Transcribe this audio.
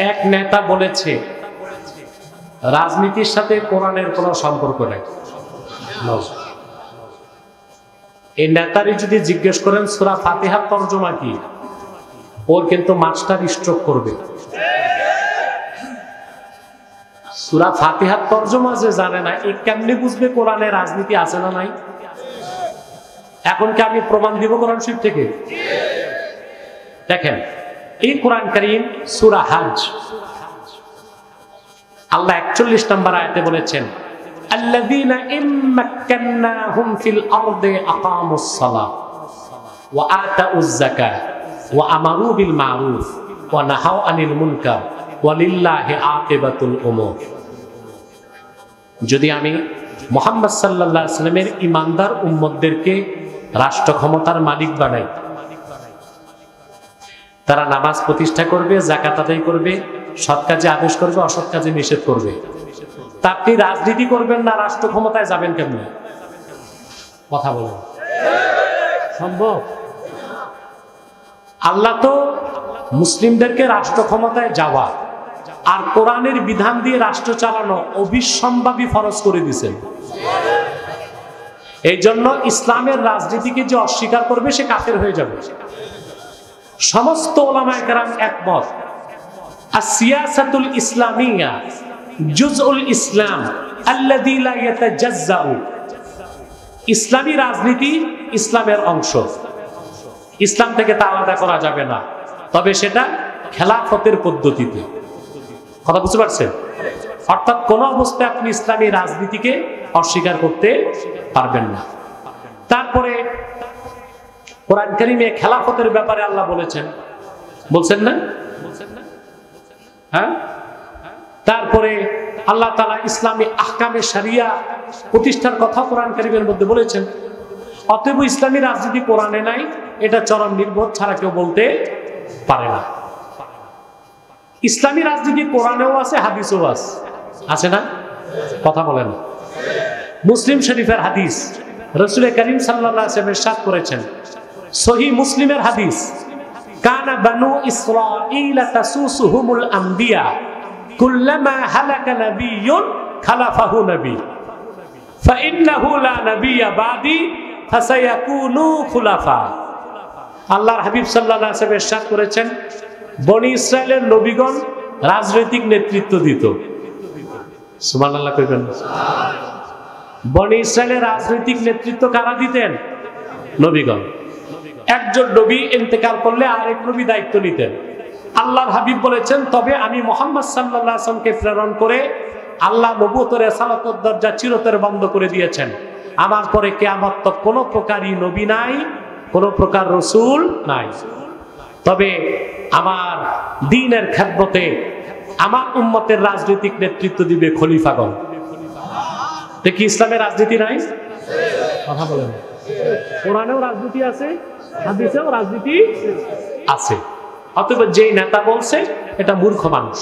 এক নেতা বলেছে রাজনীতির সাথে কোরআনের কোনো সম্পর্ক নেই। এই নেতারই যদি জিজ্ঞেস করেন সূরা ফাতিহার তরজমা কি, ওর কিন্তু মাস্টার স্ট্রোক করবে। সূরা ফাতিহার তরজমা যে জানে না, এ কেমনে বুঝবে কোরআনে রাজনীতি আছে না নাই? এখন কি আমি প্রমাণ দিব কোরআন শরীফ থেকে? দেখেন, এই কোরআন কারীম সূরা হজ আল্লাহ 41 নম্বর আয়াতে বলেছেন, আল্লাযীনা ইম্মাক্কান্নাহুম ফিল আরদি আকামুস সালাহ ওয়া আতাউয যাকাহ ওয়া আমারু বিল মারুফ ওয়া নাহাউ আনিল মুনকার ওয়া লিল্লাহি আকিবাতুল উমুর। যদি আমি মুহাম্মদ সাল্লাল্লাহু আলাইহি ওয়াসাল্লামের ঈমানদার উম্মতদেরকে রাষ্ট্র ক্ষমতার মালিক বানাই, তারা নামাজ প্রতিষ্ঠা করবে, যাকাত আদায় করবে, সৎ কাজে আদেশ করবে, অসৎ কাজে নিষেধ করবে, তা আপনি রাজনীতি করবেন না, রাষ্ট্র ক্ষমতায় যাবেন কেমনে? কথা বলেন, সম্ভব? আল্লাহ তো মুসলিমদেরকে রাষ্ট্র ক্ষমতায় যাওয়া আর কোরআনের বিধান দিয়ে রাষ্ট্র চালানো অবিসম্ভাবী ফরজ করে দিয়েছেন। এই জন্য ইসলামের রাজনীতিকে যে অস্বীকার করবে সে কাফের হয়ে যাবে। সমস্ত উলামায়ে কেরাম একমত, আসিয়াসাতুল ইসলামিয়া জুজউল ইসলাম আল্লাযী লা ইয়াতাজাজ্জাউ। ইসলামী রাজনীতি ইসলামের অংশ, ইসলাম থেকে তা আলাদা করা যাবে না, তবে সেটা খেলাফতের পদ্ধতিতে। কথা বুঝতে পারছেন? অর্থাৎ কোন অবস্থায় আপনি ইসলামী রাজনীতিকে অস্বীকার করতে পারবেন না। তারপরে কোরআন কারীমে খেলাফতের ব্যাপারে আল্লাহ বলছেন না? হ্যাঁ। তারপরে আল্লাহ তাআলা ইসলামী আহকামে শরিয়া প্রতিষ্ঠার কথা কোরআন কারীমের মধ্যে বলেছেন। অতএব ইসলামী রাজনীতি কোরআনে নাই, এটা চরম নির্বোধ ছাড়া কেউ বলতে পারে না। ইসলামী রাজনীতি কোরআনেও আছে, হাদিসেও আছে না? কথা বলেন। মুসলিম শরীফের হাদিস, রাসূল করিম সাল্লাল্লাহু আলাইহি ওয়াসাল্লাম ইরশাদ করেছেন, সহিহ মুসলিমের হাদিস, কানা বানু ইসরাঈল তাসুসুহুমুল আমবিয়া কুল্লামা হালাকা নাবিয়্যুন খালাফাহু নবী ফাইন্নাহু লা নাবিয়্যা বাদি ফাসায়াকুনু খুলাফা। আল্লাহর হাবিব সাল্লাল্লাহু আলাইহি ওয়াসাল্লাম ইরশাদ করেছেন, বনি ইসরাইলের নবীগণ রাজনৈতিক নেতৃত্ব দিত। সুবহানাল্লাহ কইবেন। বনি ইসরাইলের রাজনৈতিক নেতৃত্ব কারা দিতেন? নবীগণ। একজন নবী ইন্তেকাল করলে আরেক নবী দায়িত্ব নিতেন। আল্লাহর হাবিব বলেছেন, তবে আমি মুহাম্মদ সাল্লাল্লাহু আলাইহি ওয়াসাল্লামকে প্রেরণ করে আল্লাহ নবুয়তের রিসালাতের দরজা চিরতরে বন্ধ করে দিয়েছেন। আমার পরে কিয়ামত তক কোনো প্রকারই নবী নাই, কোনো প্রকার রাসূল নাই। তবে আমার দ্বীনের খেদমতে আমার উম্মতের রাজনৈতিক নেতৃত্ব দিবে খলিফাগণ। দেখি ইসলামের রাজনীতি নাই? কথা বলেন। কোরআনেও রাজনীতি আছে, হাদিসেও রাজনীতি আছে। অতএব যেই নেতা বলছে এটা মূর্খ মানুষ।